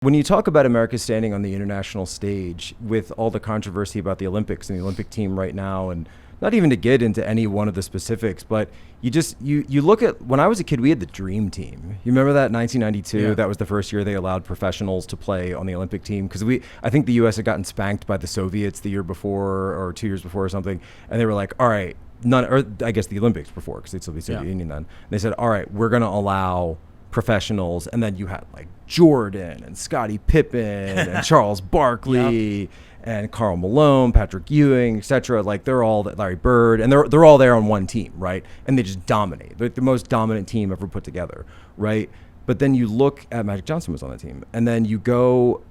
when you talk about America standing on the international stage with all the controversy about the Olympics and the Olympic team right now, and not even to get into any one of the specifics, but you look at, when I was a kid, we had the Dream Team. You remember that, 1992? Yeah. That was the first year they allowed professionals to play on the Olympic team, because I think the U.S. had gotten spanked by the Soviets the year before or 2 years before or something, and they were like, all right, or I guess the Olympics before, because they'd still be Soviet Union then. And they said, all right, we're going to allow professionals, and then you had like Jordan and Scottie Pippen and Charles Barkley and Karl Malone, Patrick Ewing, etc. Like they're all Larry Bird, and they're all there on one team, right? And they just dominate. They're the most dominant team ever put together, right? But then you look at Magic Johnson was on the team, and then you go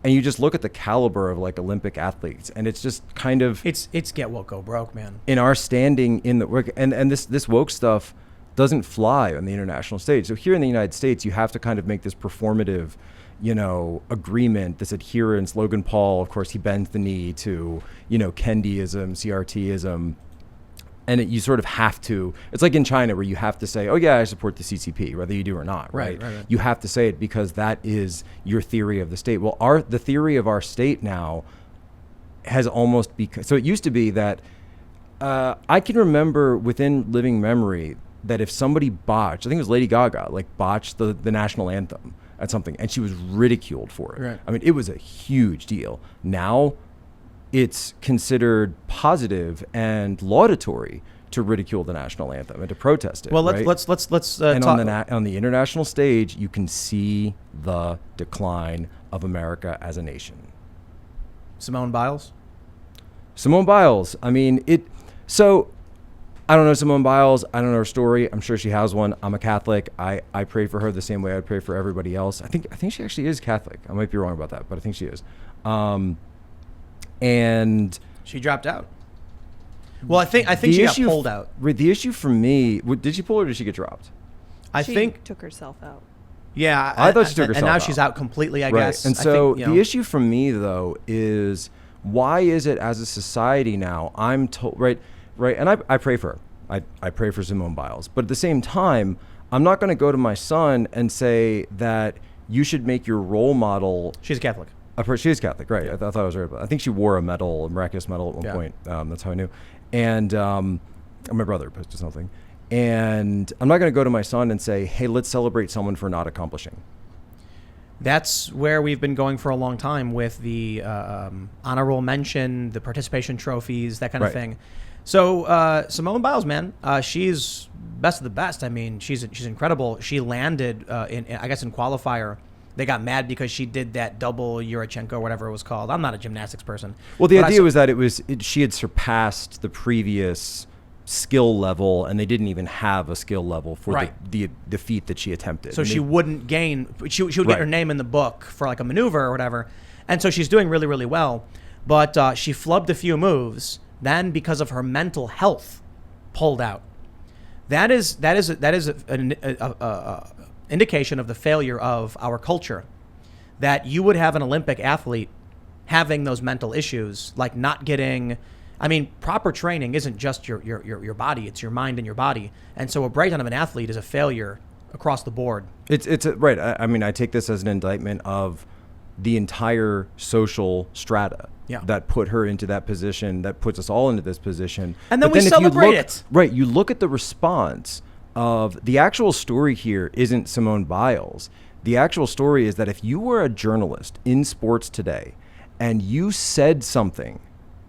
and you just look at the caliber of like Olympic athletes, and it's just kind of it's get woke, go broke, man. In our standing in the work, and this woke stuff doesn't fly on the international stage. So here in the United States, you have to kind of make this performative, agreement, this adherence. Logan Paul, of course, he bends the knee to, Kendyism, CRTism. And you sort of have to, it's like in China where you have to say, oh yeah, I support the CCP, whether you do or not, right? You have to say it because that is your theory of the state. Well, the theory of our state now has almost become, so it used to be that I can remember within living memory that if somebody botched, I think it was Lady Gaga, like botched the national anthem at something, and she was ridiculed for it. Right. I mean, it was a huge deal. Now it's considered positive and laudatory to ridicule the national anthem and to protest it. Well, let's and talk. On the international stage, you can see the decline of America as a nation. Simone Biles. I mean, so I don't know Simone Biles. I don't know her story. I'm sure she has one. I'm a Catholic. I pray for her the same way I'd pray for everybody else. I think she actually is Catholic. I might be wrong about that, but I think she is. And she dropped out. Well, I think she got pulled out. The issue for me, did she pull or did she get dropped? She think took herself out. Yeah, I thought she took herself out. And now she's out completely, I guess. And so the issue for me though is, why is it as a society now I'm told right, and I pray for her. I pray for Simone Biles, but at the same time, I'm not going to go to my son and say that you should make your role model. She's Catholic. She is Catholic, right? Yeah. I thought I was right. I think she wore a miraculous medal at one point. That's how I knew. And my brother posted something. And I'm not going to go to my son and say, hey, let's celebrate someone for not accomplishing. That's where we've been going for a long time with the honorable mention, the participation trophies, that kind of thing. So Simone Biles, man, she's best of the best. I mean, she's incredible. She landed in qualifier. They got mad because she did that double Yurchenko or whatever it was called. I'm not a gymnastics person. Well, the idea was that she had surpassed the previous skill level, and they didn't even have a skill level for the feat that she attempted. So she wouldn't gain. She would get her name in the book for like a maneuver or whatever, and so she's doing really, really well. But she flubbed a few moves. Then, because of her mental health, pulled out. That is an indication of the failure of our culture, that you would have an Olympic athlete having those mental issues, like not getting. I mean, proper training isn't just your body; it's your mind and your body. And so, a breakdown of an athlete is a failure across the board. Right. I mean, I take this as an indictment of the entire social strata that put her into that position, that puts us all into this position. And then we celebrate it. Right. You look at the response of the actual story here isn't Simone Biles. The actual story is that if you were a journalist in sports today and you said something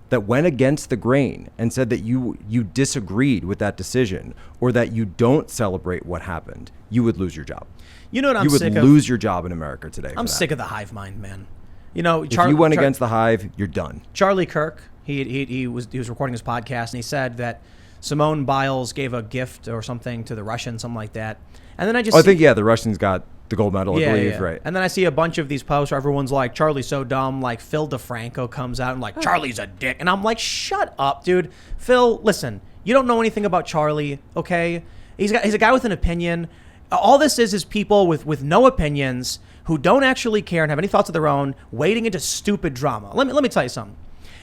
that went against the grain and said that you disagreed with that decision, or that you don't celebrate what happened, you would lose your job. You know what I'm sick of? You would lose your job in America today. I'm sick of the hive mind, man. If you went against the hive, you're done. Charlie Kirk, he was recording his podcast, and he said that Simone Biles gave a gift or something to the Russians, something like that. And then I think the Russians got the gold medal, I believe, right? And then I see a bunch of these posts where everyone's like, Charlie's so dumb. Like Phil DeFranco comes out and like, Charlie's a dick. And I'm like, shut up, dude. Phil, listen, you don't know anything about Charlie, okay? He's a guy with an opinion. All this is people with no opinions who don't actually care and have any thoughts of their own, wading into stupid drama. Let me tell you something.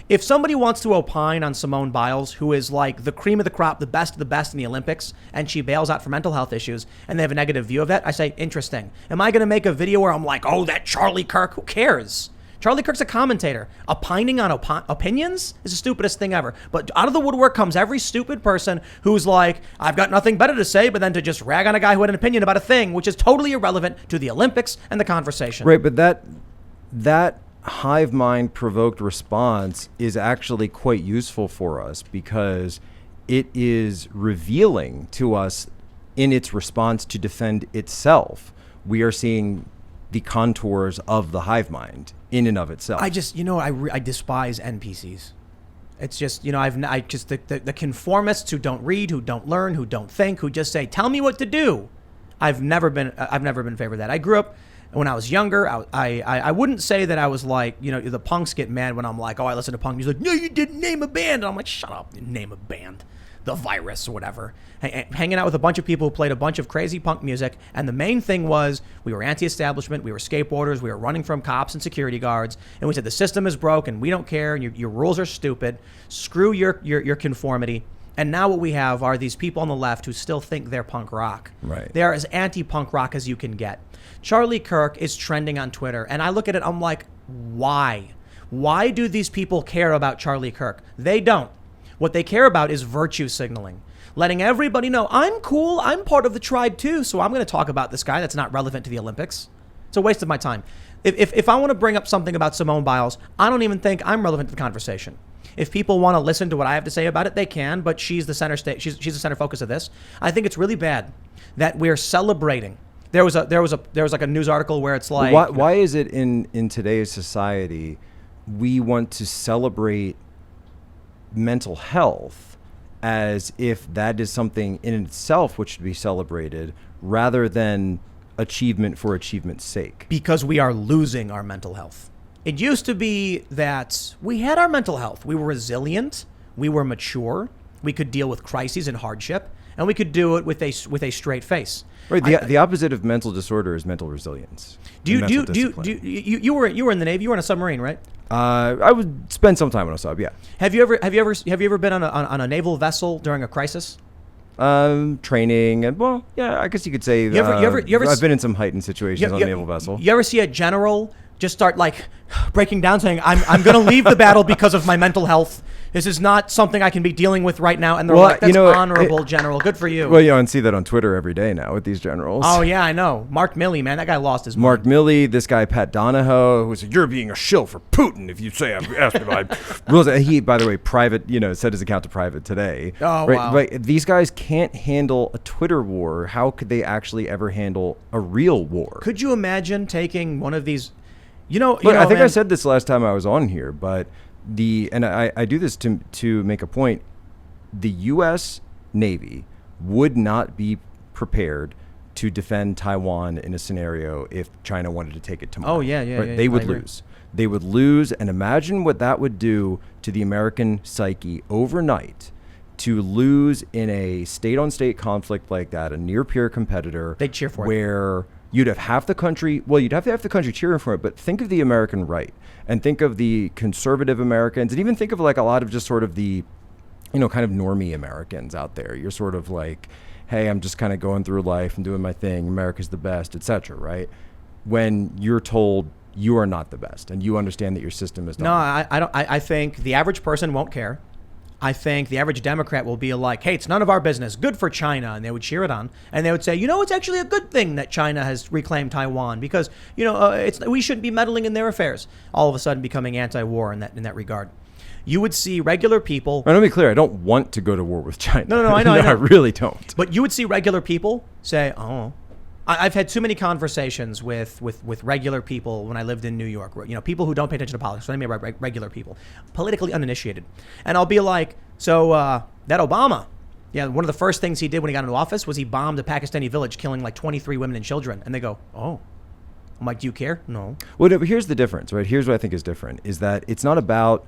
If somebody wants to opine on Simone Biles, who is like the cream of the crop, the best of the best in the Olympics, and she bails out for mental health issues, and they have a negative view of that, I say, interesting. Am I going to make a video where I'm like, oh, that Charlie Kirk? Who cares? Charlie Kirk's a commentator. Opining on opinions is the stupidest thing ever. But out of the woodwork comes every stupid person who's like, I've got nothing better to say, but then to just rag on a guy who had an opinion about a thing, which is totally irrelevant to the Olympics and the conversation. Right, but that hive mind provoked response is actually quite useful for us because it is revealing to us in its response to defend itself. We are seeing the contours of the hive mind in and of itself. I just, I despise NPCs. It's just, the conformists who don't read, who don't learn, who don't think, who just say, tell me what to do. I've never been in favor of that. I grew up when I was younger. I wouldn't say that I was like, the punks get mad when I'm like, oh, I listen to punk music. No, you didn't name a band. And I'm like, shut up, name a band. The Virus or whatever. Hanging out with a bunch of people who played a bunch of crazy punk music. And the main thing was we were anti-establishment. We were skateboarders. We were running from cops and security guards. And we said the system is broken. We don't care. And your rules are stupid. Screw your conformity. And now what we have are these people on the left who still think they're punk rock. Right. They are as anti-punk rock as you can get. Charlie Kirk is trending on Twitter. And I look at it, I'm like, why? Why do these people care about Charlie Kirk? They don't. What they care about is virtue signaling. Letting everybody know, I'm cool, I'm part of the tribe too, so I'm going to talk about this guy that's not relevant to the Olympics. It's a waste of my time. If I want to bring up something about Simone Biles, I don't even think I'm relevant to the conversation. If people want to listen to what I have to say about it, they can, but she's the center she's the center focus of this. I think it's really bad that we're celebrating. There was like a news article where it's like, why is it in today's society we want to celebrate mental health as if that is something in itself which should be celebrated rather than achievement for achievement's sake? Because we are losing our mental health. It used to be that we had our mental health. We were resilient. We were mature. We could deal with crises and hardship, and we could do it with a straight face. Right. The opposite of mental disorder is mental resilience. You were in the Navy. You were on a submarine, right? I would spend some time on a sub. Yeah. Have you ever been on a naval vessel during a crisis? Training and I guess you could say I've been in some heightened situations on a naval vessel. You ever see a general just start like breaking down, saying, "I'm going to leave the battle because of my mental health. This is not something I can be dealing with right now." And they're like, "That's honorable, General. Good for you." Well, and see that on Twitter every day now with these generals. Oh yeah, I know. Mark Milley, man, that guy lost his mind. Mark Milley, this guy Pat Donahoe, who said, "You're being a shill for Putin if you say I've asked me my rules." He, by the way, set his account to private today. Oh wow. Right, these guys can't handle a Twitter war. How could they actually ever handle a real war? Could you imagine taking one of these? I think I said this last time I was on here, but I do this to make a point. The U.S. Navy would not be prepared to defend Taiwan in a scenario if China wanted to take it tomorrow. Oh yeah. They would lose. They would lose, and imagine what that would do to the American psyche overnight. To lose in a state-on-state conflict like that, a near-peer competitor, they'd cheer for it. Where you'd have half the country. Well, you'd have to have the country cheering for it. But think of the American right, and think of the conservative Americans, and even think of like a lot of just sort of the, kind of normie Americans out there. You're sort of like, hey, I'm just kind of going through life and doing my thing. America's the best, etc. Right? When you're told you are not the best, and you understand that your system is not. No, I don't. I think the average person won't care. I think the average Democrat will be like, hey, it's none of our business. Good for China. And they would cheer it on. And they would say, it's actually a good thing that China has reclaimed Taiwan because, we shouldn't be meddling in their affairs. All of a sudden becoming anti-war in that regard. You would see regular people. Let me be clear. I don't want to go to war with China. No, I know. I really don't. But you would see regular people say, oh, I've had too many conversations with regular people when I lived in New York. People who don't pay attention to politics. What I mean by regular people, politically uninitiated. And I'll be like, so that Obama, one of the first things he did when he got into office was he bombed a Pakistani village, killing like 23 women and children. And they go, oh. I'm like, do you care? No. Well, no, but here's the difference, right? Here's what I think is different, is that it's not about,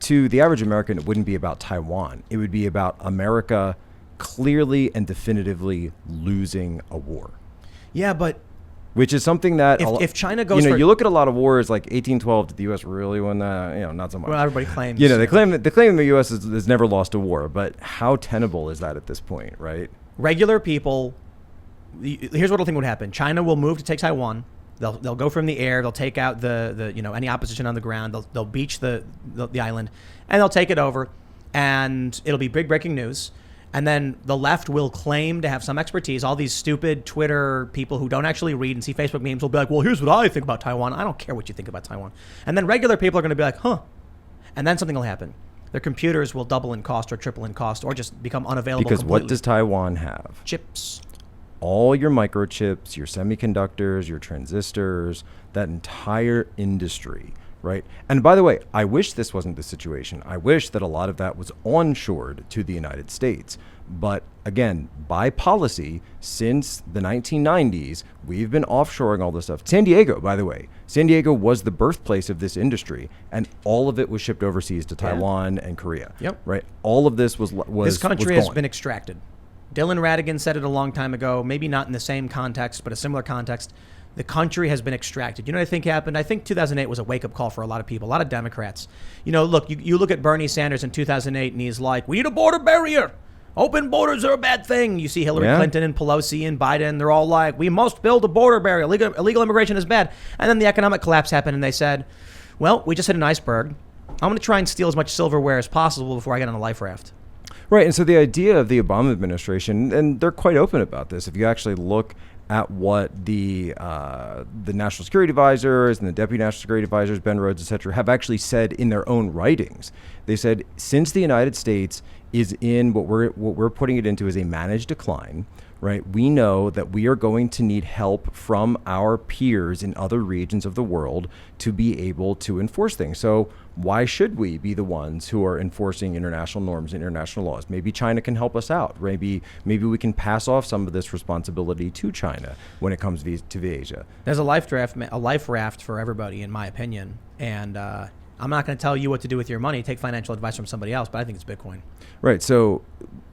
to the average American, it wouldn't be about Taiwan. It would be about America clearly and definitively losing a war. Yeah, but which is something that if China goes, you look at a lot of wars like 1812. Did the U.S. really win that? Not so much. Well, everybody claims. They claim the U.S. has never lost a war, but how tenable is that at this point, right? Regular people. Here's what I think would happen: China will move to take Taiwan. They'll go from the air. They'll take out the any opposition on the ground. They'll beach the island, and they'll take it over, and it'll be big breaking news. And then the left will claim to have some expertise. All these stupid Twitter people who don't actually read and see Facebook memes will be like, well, here's what I think about Taiwan. I don't care what you think about Taiwan. And then regular people are going to be like, huh. And then something will happen. Their computers will double in cost or triple in cost or just become unavailable because completely. What does Taiwan have? Chips. All your microchips, your semiconductors, your transistors, that entire industry, right? And by the way, I wish this wasn't the situation. I wish that a lot of that was onshored to the United States. But again, by policy, since the 1990s, we've been offshoring all this stuff. San Diego, by the way, San Diego was the birthplace of this industry, and all of it was shipped overseas to Taiwan and Korea. Yep. Right. All of this was this country has been extracted. Dylan Radigan said it a long time ago, maybe not in the same context, but a similar context. The country has been extracted. You know what I think happened? I think 2008 was a wake-up call for a lot of people, a lot of Democrats. Look, you look at Bernie Sanders in 2008, and he's like, we need a border barrier. Open borders are a bad thing. You see Hillary Clinton and Pelosi and Biden, they're all like, we must build a border barrier. Illegal immigration is bad. And then the economic collapse happened, and they said, well, we just hit an iceberg. I'm going to try and steal as much silverware as possible before I get on a life raft. Right, and so the idea of the Obama administration, and they're quite open about this, if you actually look at what the national security advisors and the deputy national security advisors, Ben Rhodes, et cetera, have actually said in their own writings. They said, since the United States is in what we're putting it into is a managed decline, right? We know that we are going to need help from our peers in other regions of the world to be able to enforce things. So why should we be the ones who are enforcing international norms and international laws? Maybe China can help us out. Maybe we can pass off some of this responsibility to China when it comes to Asia. There's a life raft for everybody, in my opinion. And I'm not going to tell you what to do with your money. Take financial advice from somebody else, but I think it's Bitcoin. Right. So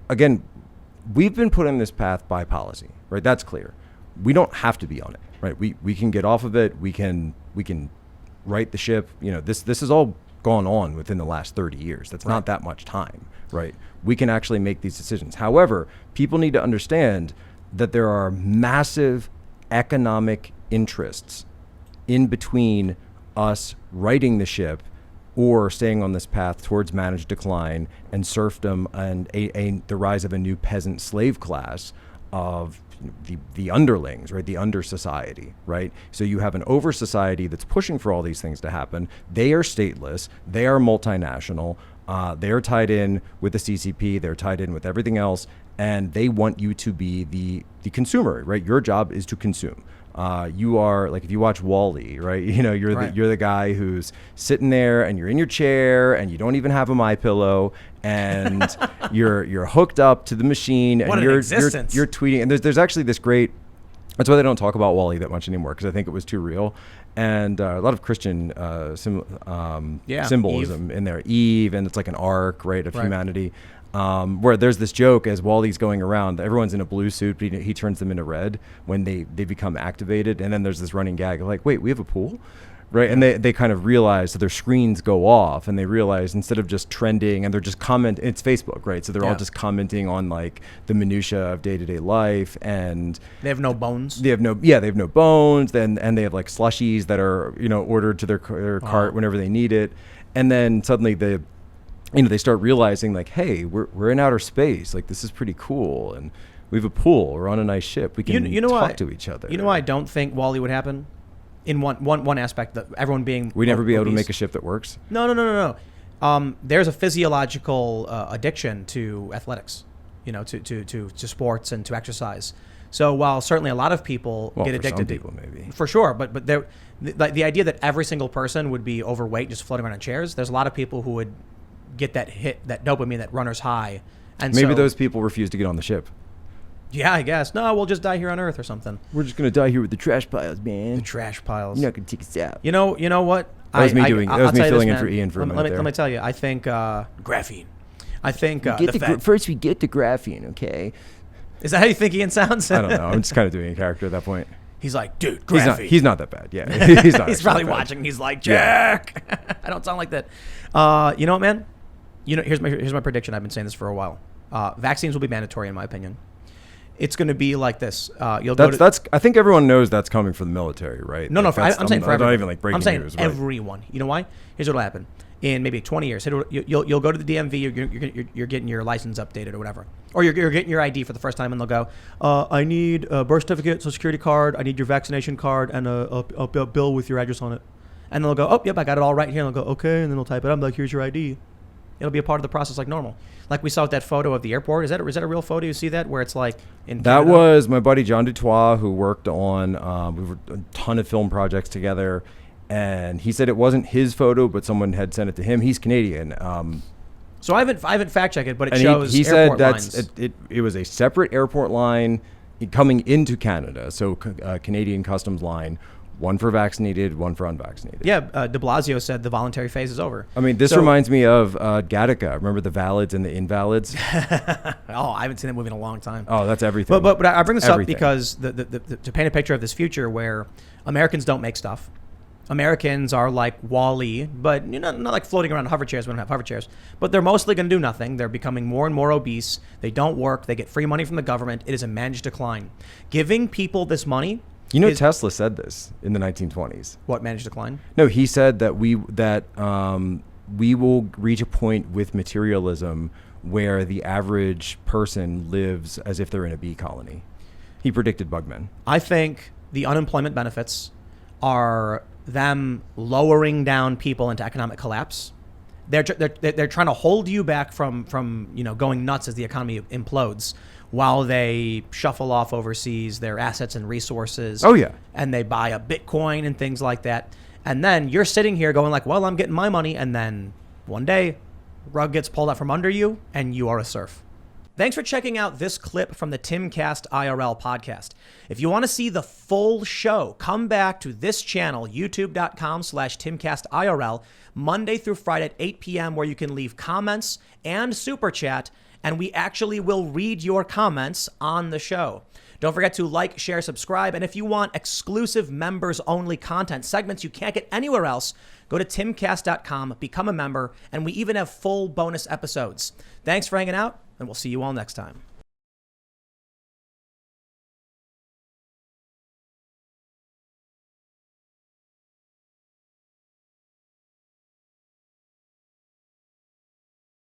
again, we've been put on this path by policy, right? That's clear. We don't have to be on it, right? We can get off of it. We can right the ship. This has all gone on within the last 30 years. That's not that much time, right? We can actually make these decisions. However, people need to understand that there are massive economic interests in between us righting the ship or staying on this path towards managed decline and serfdom and the rise of a new peasant slave class of the underlings, right? The under society, right? So you have an over society that's pushing for all these things to happen. They are stateless. They are multinational. They're tied in with the CCP. They're tied in with everything else. And they want you to be the consumer, right? Your job is to consume. You are like, if you watch WALL-E, right? You're the guy who's sitting there and you're in your chair and you don't even have a MyPillow and you're hooked up to the machine and you're tweeting. And there's actually this great, that's why they don't talk about WALL-E that much anymore, because I think it was too real. And a lot of Christian symbolism in there. Eve, and it's like an arc, right, of humanity. Where there's this joke as Wally's going around, everyone's in a blue suit, but he turns them into red when they become activated. And then there's this running gag of like, wait, we have a pool? Right. And they kind of realize, so their screens go off and they realize instead of just trending and they're just it's Facebook, right? So they're all just commenting on like the minutia of day-to-day life, and they have no bones. They have no bones. And they have like slushies that are, ordered to their cart whenever they need it. And then suddenly they start realizing like, hey, we're in outer space. Like, this is pretty cool. And we have a pool. We're on a nice ship. We can talk to each other. You know why I don't think WALL-E would happen? In one aspect, that everyone being we'd never be able to make a ship that works. No. There's a physiological addiction to athletics, to sports and to exercise. So while certainly a lot of people get addicted to, maybe for sure, but the idea that every single person would be overweight just floating around in chairs, there's a lot of people who would get that hit, that dopamine, that runner's high, and maybe those people refuse to get on the ship. Yeah, I guess. No, we'll just die here on Earth or something. We're just gonna die here with the trash piles, man. The trash piles. You're not gonna take us out. You know what? That was me filling in for Ian for a minute. Let me tell you. I think graphene. I think first we get the graphene. Okay. Is that how you think Ian sounds? I don't know. I'm just kind of doing a character at that point. He's like, dude, he's not that bad. Yeah, he's not. He's probably watching. He's like, Jack. Yeah. I don't sound like that. You know what, man? Here's my prediction. I've been saying this for a while. Vaccines will be mandatory, in my opinion. It's going to be like this. I think everyone knows that's coming from the military, right? No, like I'm saying for everyone. Not even like breaking I'm saying news, everyone. You know why? Here's what'll happen. In maybe 20 years, you'll go to the DMV. You're getting your license updated or whatever, or you're getting your ID for the first time, and they'll go, I need a birth certificate, social security card, I need your vaccination card, and a bill with your address on it. And they'll go, oh, yep, I got it all right here. And they'll go, okay, and then they'll type it up, like, here's your ID. It'll be a part of the process like normal. Like we saw with that photo of the airport. Is that a real photo? You see that where it's like in That Canada? was my buddy John Dutois, who worked on we were a ton of film projects together, and he said it wasn't his photo, but someone had sent it to him. He's Canadian. So I haven't fact checked it, but it and shows he airport said lines. It was a separate airport line coming into Canada, so Canadian customs line. One for vaccinated, one for unvaccinated. Yeah, de Blasio said the voluntary phase is over. I mean, this reminds me of Gattaca. Remember the Valids and the Invalids? Oh, I haven't seen that movie in a long time. Oh, that's everything. But I bring this up because to paint a picture of this future where Americans don't make stuff. Americans are like Wall-E, but not like floating around in hover chairs. We don't have hover chairs. But they're mostly going to do nothing. They're becoming more and more obese. They don't work. They get free money from the government. It is a managed decline. Giving people this money... Tesla said this in the 1920s. What, managed decline? No, he said that we will reach a point with materialism where the average person lives as if they're in a bee colony. He predicted bugmen. I think the unemployment benefits are them lowering down people into economic collapse. They're trying to hold you back from going nuts as the economy implodes, while they shuffle off overseas their assets and resources. Oh, yeah. And they buy a Bitcoin and things like that. And then you're sitting here going like, well, I'm getting my money. And then one day, rug gets pulled out from under you and you are a serf. Thanks for checking out this clip from the Timcast IRL podcast. If you want to see the full show, come back to this channel, youtube.com/TimcastIRL, Monday through Friday at 8 p.m., where you can leave comments and super chat, and we actually will read your comments on the show. Don't forget to like, share, subscribe, and if you want exclusive members-only content, segments you can't get anywhere else, go to timcast.com, become a member, and we even have full bonus episodes. Thanks for hanging out, and we'll see you all next time.